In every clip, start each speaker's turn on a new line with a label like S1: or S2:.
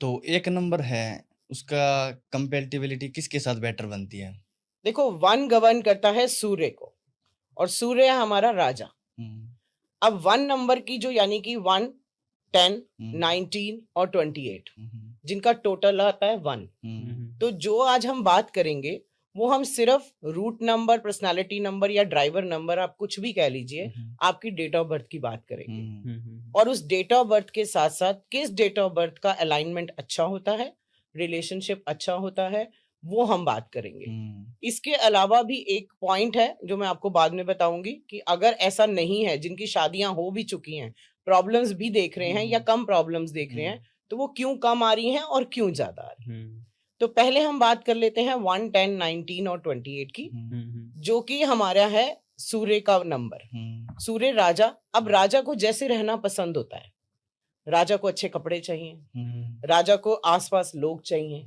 S1: तो एक नंबर है, उसका कंपेटिबिलिटी किसके साथ बेटर बनती है?
S2: देखो, 1 गवर्न करता है सूर्य को, और सूर्य है हमारा राजा। अब 1 नंबर की जो, यानी कि 1, 10, 19 और 28, जिनका टोटल आता है 1, तो जो आज हम बात करेंगे वो हम सिर्फ रूट नंबर, पर्सनालिटी नंबर या ड्राइवर नंबर, आप कुछ भी कह लीजिए, आपकी डेट ऑफ बर्थ की बात करेंगे। और उस डेट ऑफ बर्थ के साथ साथ किस डेट ऑफ बर्थ का अलाइनमेंट अच्छा होता है, रिलेशनशिप अच्छा होता है, वो हम बात करेंगे। इसके अलावा भी एक पॉइंट है जो मैं आपको बाद में बताऊंगी, कि अगर ऐसा नहीं है, जिनकी शादियां हो भी चुकी हैं, प्रॉब्लम्स भी देख रहे हैं या कम प्रॉब्लम्स देख रहे हैं, तो वो क्यों कम आ रही हैं और क्यों ज्यादा आ रही हैं। तो पहले हम बात कर लेते हैं 1, 10, 19 और 28 की, जो कि हमारा है सूर्य का नंबर। सूर्य राजा। अब राजा को जैसे रहना पसंद होता है, राजा को अच्छे कपड़े चाहिए, राजा को आसपास लोग चाहिए,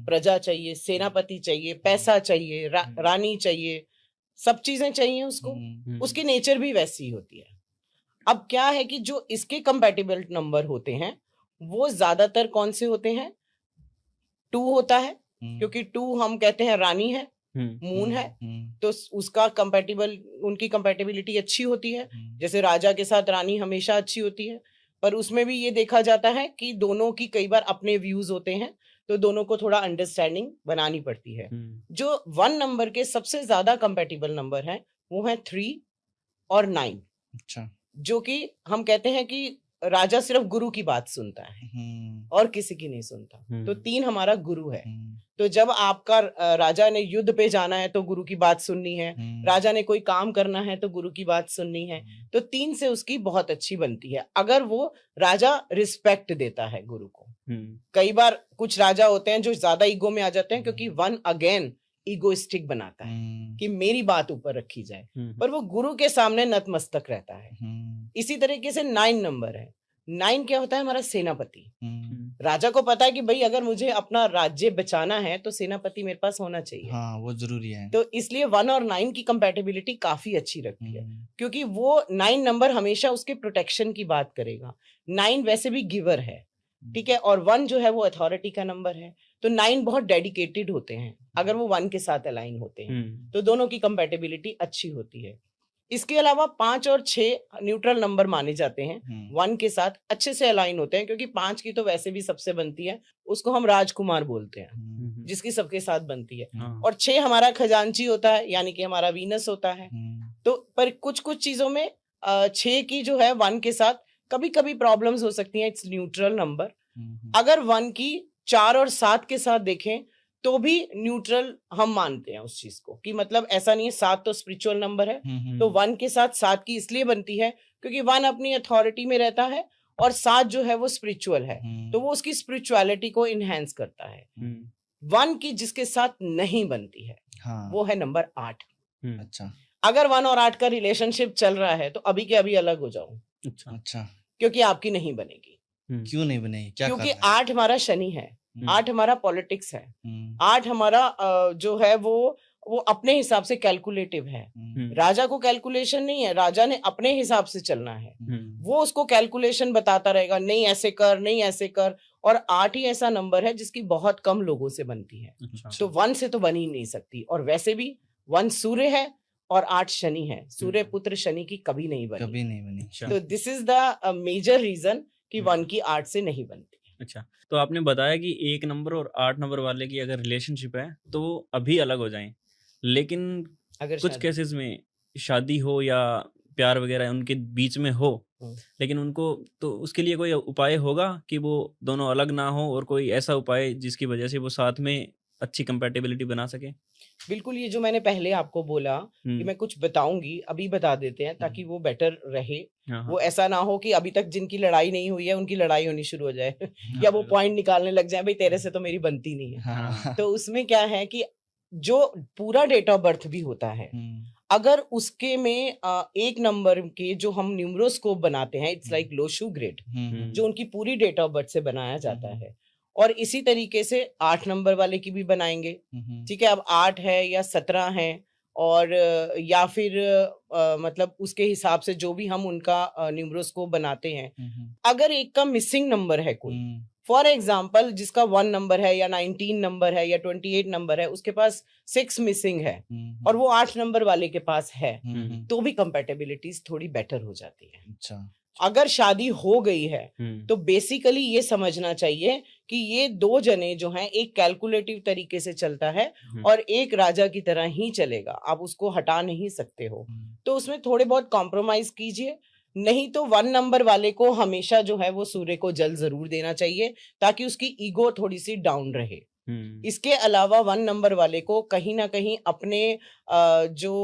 S2: प्रजा चाहिए, सेनापति चाहिए, पैसा चाहिए, रानी चाहिए, सब चीजें चाहिए उसको। उसकी नेचर भी वैसी ही होती है। अब क्या है कि जो इसके कंपैटिबल नंबर होते हैं वो ज्यादातर कौन से होते हैं? 2 होता है, क्योंकि 2 हम कहते हैं रानी है, मून है, तो उसका कंपैटिबल, उनकी कंपैटिबिलिटी अच्छी होती है। जैसे राजा के साथ रानी हमेशा अच्छी होती है, पर उसमें भी ये देखा जाता है कि दोनों की कई बार अपने व्यूज होते हैं, तो दोनों को थोड़ा अंडरस्टैंडिंग बनानी पड़ती है। जो 1 नंबर के सबसे ज्यादा कंपैटिबल नंबर है वो है 3 और 9। अच्छा। जो कि हम कहते हैं कि राजा सिर्फ गुरु की बात सुनता है और किसी की नहीं सुनता। तो 3 हमारा गुरु है। तो जब आपका राजा ने युद्ध पे जाना है तो गुरु की बात सुननी है, राजा ने कोई काम करना है तो गुरु की बात सुननी है। तो 3 से उसकी बहुत अच्छी बनती है, अगर वो राजा रिस्पेक्ट देता है गुरु को। कई बार कुछ राजा होते हैं जो ज्यादा ईगो में आ जाते हैं, क्योंकि 1 अगेन ईगोइस्टिक बनाता है कि मेरी बात ऊपर रखी जाए, पर वो गुरु के सामने नतमस्तक रहता है। इसी तरीके से 9 नंबर है। 9 क्या होता है? हमारा सेनापति। राजा को पता है कि भाई अगर मुझे अपना राज्य बचाना है तो सेनापति मेरे पास होना चाहिए।
S1: हाँ, वो जरूरी है।
S2: तो इसलिए 1 और 9 की कंपैटिबिलिटी काफी अच्छी रखती है, क्योंकि वो 9 नंबर हमेशा उसके प्रोटेक्शन की बात करेगा। 9 वैसे भी गिवर है, ठीक है, और 1 जो है वो अथॉरिटी का नंबर है। तो 9 बहुत डेडिकेटेड होते हैं अगर वो 1 के साथ अलाइन होते हैं, तो दोनों की कंपैटिबिलिटी अच्छी होती है। इसके अलावा 5 और 6 न्यूट्रल नंबर माने जाते हैं, 1 के साथ अच्छे से अलाइन होते हैं, क्योंकि 5 की तो वैसे भी सबसे बनती है, उसको हम राजकुमार बोलते हैं, जिसकी सबके साथ बनती है। और 6 हमारा खजांची होता है, यानी कि हमारा वीनस होता है। तो पर कुछ कुछ चीजों में 6 की जो है 1 के साथ कभी कभी प्रॉब्लम्स हो सकती हैं, इट्स न्यूट्रल नंबर। अगर 1 की 4 और 7 के साथ देखें तो भी न्यूट्रल हम मानते हैं उस चीज को, कि मतलब ऐसा नहीं है। 7 तो स्पिरिचुअल नंबर है, तो 1 के साथ 7 की इसलिए बनती है क्योंकि 1 अपनी अथॉरिटी में रहता है और 7 जो है वो स्पिरिचुअल है, तो वो उसकी स्पिरिचुअलिटी को इनहेंस करता है। 1 की जिसके साथ नहीं बनती है, हाँ, वो है नंबर 8। अच्छा, अगर 1 और 8 का रिलेशनशिप चल रहा है तो अभी के अभी अलग हो जाओ। अच्छा, क्योंकि आपकी नहीं बनेगी। क्यों नहीं बनेगी? क्या? क्योंकि 8 हमारा शनि है, 8 हमारा पॉलिटिक्स है, 8 हमारा जो है वो अपने हिसाब से कैलकुलेटिव है। राजा को कैलकुलेशन नहीं है, राजा ने अपने हिसाब से चलना है। वो उसको कैलकुलेशन बताता रहेगा, नहीं ऐसे कर, नहीं ऐसे कर। और 8 ही ऐसा नंबर है जिसकी बहुत कम लोगों से बनती है। अच्छा। तो 1 से तो बन ही नहीं सकती। और वैसे भी 1 सूर्य है और 8 शनि है, सूर्य पुत्र शनि की कभी नहीं बनी, कभी नहीं बनी। तो this is the major reason कि 1 की 8 से नहीं बनती।
S3: अच्छा, तो आपने बताया कि 1 नंबर और 8 नंबर वाले की अगर रिलेशनशिप है तो अभी अलग हो जाएं, लेकिन अगर कुछ केसेस में शादी हो या प्यार वगैरह उनके बीच में हो, लेकिन उनको, तो उसके लिए कोई उपाय होगा कि वो दोनों अलग ना हो, और कोई ऐसा उपाय जिसकी वजह से वो साथ में अच्छी कंपैटिबिलिटी बना सके?
S2: बिल्कुल, ये जो मैंने पहले आपको बोला कि मैं कुछ बताऊंगी, अभी बता देते हैं ताकि वो बेटर रहे। वो ऐसा ना हो कि अभी तक जिनकी लड़ाई नहीं हुई है उनकी लड़ाई होनी शुरू हो जाए या वो पॉइंट निकालने लग जाए, भाई तेरे से तो मेरी बनती नहीं है। तो उसमें क्या है कि जो पूरा डेट ऑफ बर्थ भी होता है, अगर उसके में 1 नंबर के जो हम न्यूमरोस्कोप बनाते हैं, इट्स लाइक लोशू ग्रिड, जो उनकी पूरी डेट ऑफ बर्थ से बनाया जाता है, और इसी तरीके से 8 नंबर वाले की भी बनाएंगे। ठीक है, अब 8 है या 17 है, और या फिर मतलब उसके हिसाब से जो भी हम उनका न्यूमरोस्कोप बनाते हैं, अगर एक का मिसिंग नंबर है कोई, फॉर एग्जाम्पल जिसका 1 नंबर है या 19 नंबर है या 28 नंबर है, उसके पास 6 मिसिंग है और वो 8 नंबर वाले के पास है, तो भी कंपेटेबिलिटीज थोड़ी बेटर हो जाती है।
S1: अच्छा,
S2: अगर शादी हो गई है तो बेसिकली ये समझना चाहिए कि ये 2 जने जो हैं एक कैलकुलेटिव तरीके से चलता है और एक राजा की तरह ही चलेगा, आप उसको हटा नहीं सकते हो। तो उसमें थोड़े बहुत कॉम्प्रोमाइज कीजिए, नहीं तो 1 नंबर वाले को हमेशा जो है वो सूर्य को जल जरूर देना चाहिए ताकि उसकी ईगो थोड़ी सी डाउन रहे। इसके अलावा 1 नंबर वाले को कहीं ना कहीं अपने जो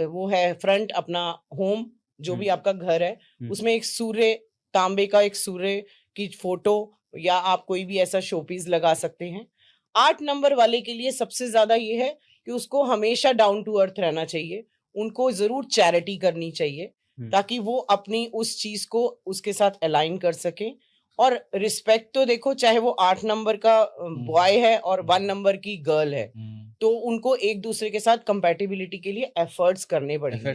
S2: वो है फ्रंट, अपना होम जो भी आपका घर है, उसमें एक सूर्य, तांबे का एक सूर्य की फोटो या आप कोई भी ऐसा शोपीस लगा सकते हैं। 8 नंबर वाले के लिए सबसे ज्यादा ये है कि उसको हमेशा डाउन टू अर्थ रहना चाहिए, उनको जरूर चैरिटी करनी चाहिए ताकि वो अपनी उस चीज को उसके साथ अलाइन कर सके। और रिस्पेक्ट तो देखो, चाहे वो 8 नंबर का बॉय है और 1 नंबर की गर्ल है, तो उनको एक दूसरे के साथ कंपैटिबिलिटी के लिए एफर्ट्स करने पड़ेंगे।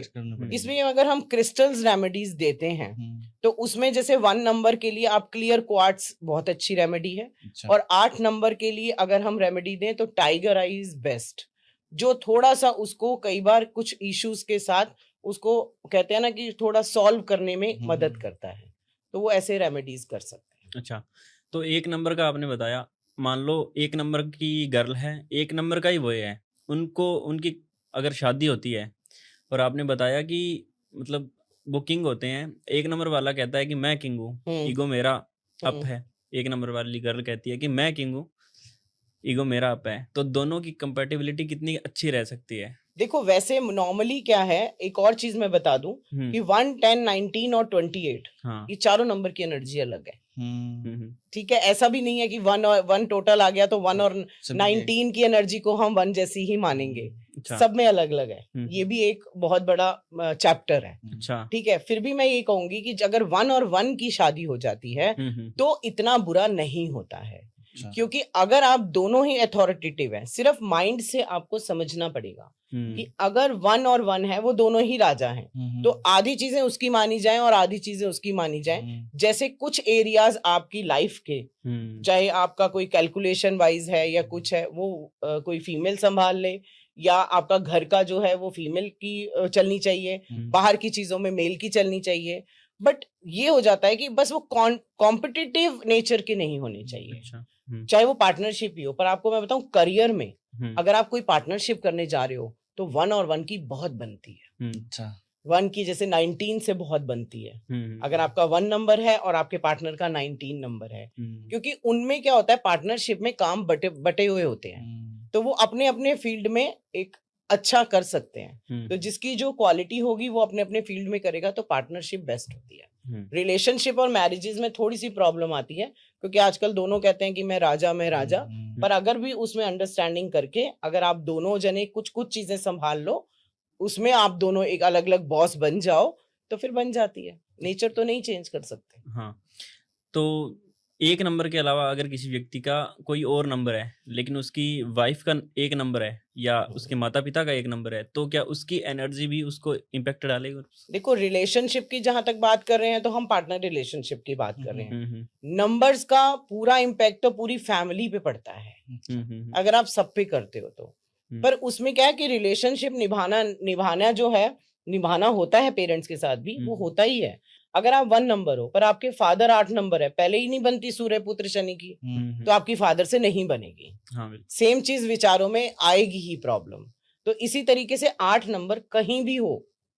S2: इसमें अगर हम क्रिस्टल्स रेमेडीज देते हैं तो उसमें जैसे 1 नंबर के लिए आप क्लियर क्वार्ट्स बहुत अच्छी रेमेडी है। अच्छा। और 8 नंबर के लिए अगर हम रेमेडी दें तो टाइगर आई इज बेस्ट, जो थोड़ा सा उसको कई बार कुछ इश्यूज के साथ उसको कहते हैं ना कि थोड़ा सॉल्व करने में मदद करता है, तो वो ऐसे रेमेडीज कर सकते हैं।
S3: अच्छा, तो 1 नंबर का आपने बताया, मान लो 1 नंबर की गर्ल है, 1 नंबर का ही वो है, उनको उनकी अगर शादी होती है और आपने बताया कि मतलब वो किंग होते हैं, 1 नंबर वाला कहता है कि मैं किंग हूँ, ईगो मेरा अप है, 1 नंबर वाली गर्ल कहती है कि मैं किंग हूँ, ईगो मेरा अप है, तो दोनों की कंपैटिबिलिटी कितनी अच्छी रह सकती है?
S2: देखो वैसे नॉर्मली क्या है, एक और चीज मैं बता दूं कि 1, 10, 19 और 28 ये चारों नंबर की एनर्जी अलग है। ठीक है, ऐसा भी नहीं है कि 1 टोटल आ गया तो 1 और 19 की एनर्जी को हम 1 जैसी ही मानेंगे। अच्छा। सब में अलग अलग है, ये भी एक बहुत बड़ा चैप्टर है। अच्छा। ठीक है, फिर भी मैं ये कहूंगी कि अगर 1 और 1 की शादी हो जाती है तो इतना बुरा नहीं होता है। क्योंकि अगर आप दोनों ही अथॉरिटेटिव हैं, सिर्फ माइंड से आपको समझना पड़ेगा कि अगर 1 और 1 है, वो दोनों ही राजा हैं, तो आधी चीजें उसकी मानी जाएं और आधी चीजें उसकी मानी जाएं। जैसे कुछ एरियाज आपकी लाइफ के, चाहे आपका कोई कैलकुलेशन वाइज है या कुछ है, वो कोई फीमेल संभाल ले, या आपका घर का जो है वो फीमेल की चलनी चाहिए, बाहर की चीजों में मेल की चलनी चाहिए। बट ये हो जाता है कि बस वो कॉम्पिटिटिव नेचर के नहीं होने चाहिए। अच्छा। चाहे वो पार्टनरशिप ही हो। पर आपको मैं बताऊं, करियर में अगर आप कोई पार्टनरशिप करने जा रहे हो तो 1 और 1 की बहुत बनती है। अच्छा। 1 की जैसे 19 से बहुत बनती है। अगर आपका 1 नंबर है और आपके पार्टनर का 19 नंबर है, क्योंकि उनमें क्या होता है, पार्टनरशिप में काम बटे हुए होते हैं, तो वो अपने अपने फील्ड में एक अच्छा कर सकते हैं। तो जिसकी जो क्वालिटी होगी वो अपने अपने फील्ड में करेगा, तो पार्टनरशिप बेस्ट होती है। रिलेशनशिप और मैरिजेस में थोड़ी सी प्रॉब्लम आती है, क्योंकि आजकल दोनों कहते हैं कि मैं राजा मैं राजा, पर अगर भी उसमें अंडरस्टैंडिंग करके अगर आप दोनों जने कुछ कुछ चीजें संभाल लो, उसमें आप दोनों एक अलग अलग बॉस बन जाओ, तो फिर बन जाती है। नेचर तो नहीं चेंज कर सकते।
S3: हाँ, तो 1 नंबर के अलावा अगर किसी व्यक्ति का कोई और नंबर है, लेकिन उसकी वाइफ का 1 नंबर है या उसके माता पिता का 1 नंबर है, तो क्या उसकी एनर्जी भी उसको इम्पैक्ट डालेगी? देखो,
S2: रिलेशनशिप की जहां तक बात कर रहे हैं तो हम पार्टनर रिलेशनशिप की बात कर रहे हैं। नंबर्स का पूरा इम्पैक्ट तो पूरी फैमिली पे पड़ता है, अगर आप सब पे करते हो तो। पर उसमें क्या है कि रिलेशनशिप निभाना होता है पेरेंट्स के साथ भी, वो होता ही है। अगर आप 1 नंबर हो पर आपके फादर 8 नंबर है, पहले ही नहीं बनती सूर्य पुत्र शनि की, तो आपकी फादर से नहीं बनेगी। सेम चीज विचारों में आएगी ही प्रॉब्लम। तो इसी तरीके से 8 नंबर कहीं भी हो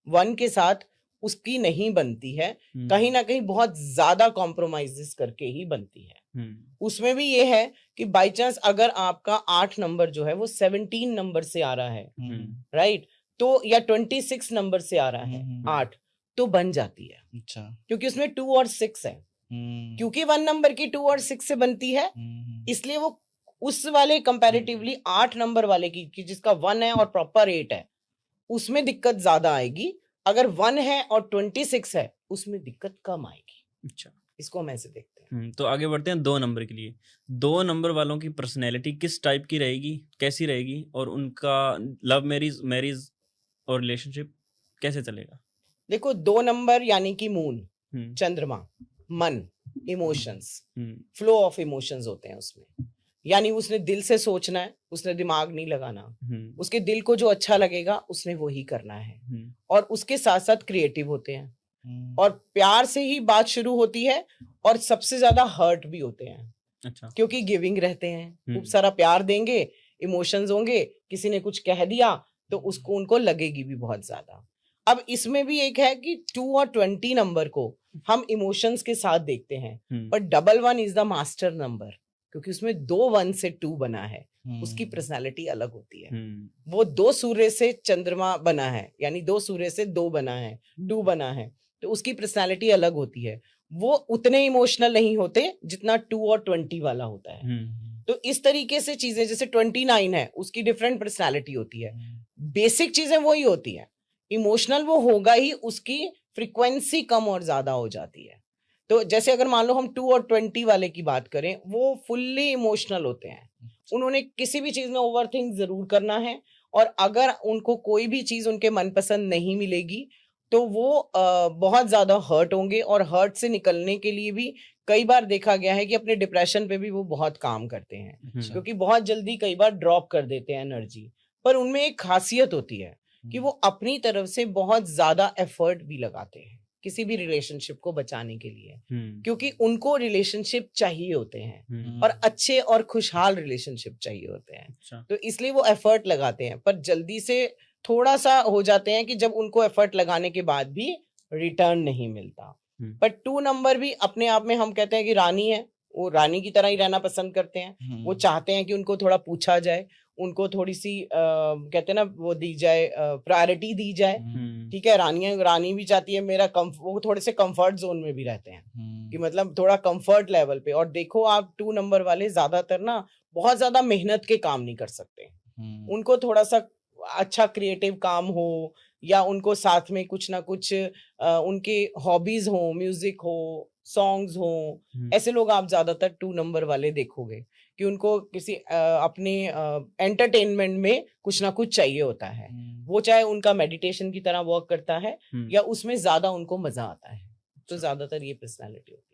S2: 1 के साथ उसकी नहीं बनती है, कहीं ना कहीं बहुत ज्यादा कॉम्प्रोमाइजेस करके ही बनती है। उसमें भी ये है कि बाई चांस अगर आपका 8 नंबर जो है वो 17 नंबर से आ रहा है, राइट, तो या 26 नंबर से आ रहा है 8, तो बन जाती है। अच्छा। क्योंकि उसमें 2 और 6 है। क्योंकि 1 नंबर की 2 और 6 से बनती है, इसलिए वो उस वाले कंपैरेटिवली 8 नंबर वाले की जिसका 1 है और प्रॉपर 8 है, उसमें दिक्कत ज्यादा आएगी। अगर 1 है और 26 है, उसमें दिक्कत कम आएगी। अच्छा, इसको हम ऐसे देखते हैं।
S3: तो आगे बढ़ते हैं 2 नंबर के लिए। 2 नंबर वालों की पर्सनैलिटी किस टाइप की रहेगी, कैसी रहेगी, और उनका लव मैरिज और रिलेशनशिप कैसे चलेगा?
S2: देखो, 2 नंबर यानी कि मून, चंद्रमा, मन, इमोशंस, फ्लो ऑफ इमोशंस होते हैं उसमें। यानी उसने दिल से सोचना है, उसने दिमाग नहीं लगाना, उसके दिल को जो अच्छा लगेगा उसने वो ही करना है। और उसके साथ साथ क्रिएटिव होते हैं, और प्यार से ही बात शुरू होती है, और सबसे ज्यादा हर्ट भी होते हैं। अच्छा। क्योंकि गिविंग रहते हैं, खूब सारा प्यार देंगे, इमोशंस होंगे, किसी ने कुछ कह दिया तो उसको उनको लगेगी भी बहुत ज्यादा। अब इसमें भी एक है कि 2 और 20 नंबर को हम इमोशंस के साथ देखते हैं, पर 11 इज द मास्टर नंबर, क्योंकि उसमें 2 1 से 2 बना है, उसकी पर्सनालिटी अलग होती है। वो 2 सूर्य से चंद्रमा बना है, यानी 2 सूर्य से 2 बना है, 2 बना है, तो उसकी पर्सनालिटी अलग होती है। वो उतने इमोशनल नहीं होते जितना 2 और 20 वाला होता है। तो इस तरीके से चीजें, जैसे 29 है, उसकी डिफरेंट पर्सनालिटी होती है, बेसिक चीजें वही होती है, इमोशनल वो होगा ही, उसकी फ्रीक्वेंसी कम और ज्यादा हो जाती है। तो जैसे अगर मान लो हम 2 और 20 वाले की बात करें, वो फुल्ली इमोशनल होते हैं, उन्होंने किसी भी चीज में ओवरथिंक जरूर करना है, और अगर उनको कोई भी चीज उनके मनपसंद नहीं मिलेगी तो वो बहुत ज्यादा हर्ट होंगे, और हर्ट से निकलने के लिए भी कई बार देखा गया है कि अपने डिप्रेशन पे भी वो बहुत काम करते हैं, क्योंकि बहुत जल्दी कई बार ड्रॉप कर देते हैं एनर्जी। पर उनमें एक खासियत होती है कि वो अपनी तरफ से बहुत ज्यादा एफर्ट भी लगाते हैं किसी भी रिलेशनशिप को बचाने के लिए, क्योंकि उनको रिलेशनशिप चाहिए होते हैं, और अच्छे और खुशहाल रिलेशनशिप चाहिए होते हैं। तो इसलिए वो एफर्ट लगाते हैं, पर जल्दी से थोड़ा सा हो जाते हैं कि जब उनको एफर्ट लगाने के बाद भी रिटर्न नहीं मिलता। पर 2 नंबर भी अपने आप में हम कहते हैं कि रानी है, वो रानी की तरह ही रहना पसंद करते हैं। वो चाहते हैं कि उनको थोड़ा पूछा जाए, उनको थोड़ी सी कहते हैं ना, वो दी जाए, प्रायोरिटी दी जाए। ठीक है, रानी भी चाहती है मेरा वो थोड़े से कंफर्ट जोन में भी रहते हैं, कि मतलब थोड़ा कंफर्ट लेवल पे। और देखो आप 2 नंबर वाले ज्यादातर ना बहुत ज्यादा मेहनत के काम नहीं कर सकते, उनको थोड़ा सा अच्छा क्रिएटिव काम हो, या उनको साथ में कुछ ना कुछ उनके हॉबीज हो, म्यूजिक हो, सॉन्ग्स हो, ऐसे लोग आप ज्यादातर 2 नंबर वाले देखोगे कि उनको किसी अपने एंटरटेनमेंट में कुछ ना कुछ चाहिए होता है। वो चाहे उनका मेडिटेशन की तरह वर्क करता है, या उसमें ज्यादा उनको मजा आता है। तो ज्यादातर ये पर्सनालिटी होती है।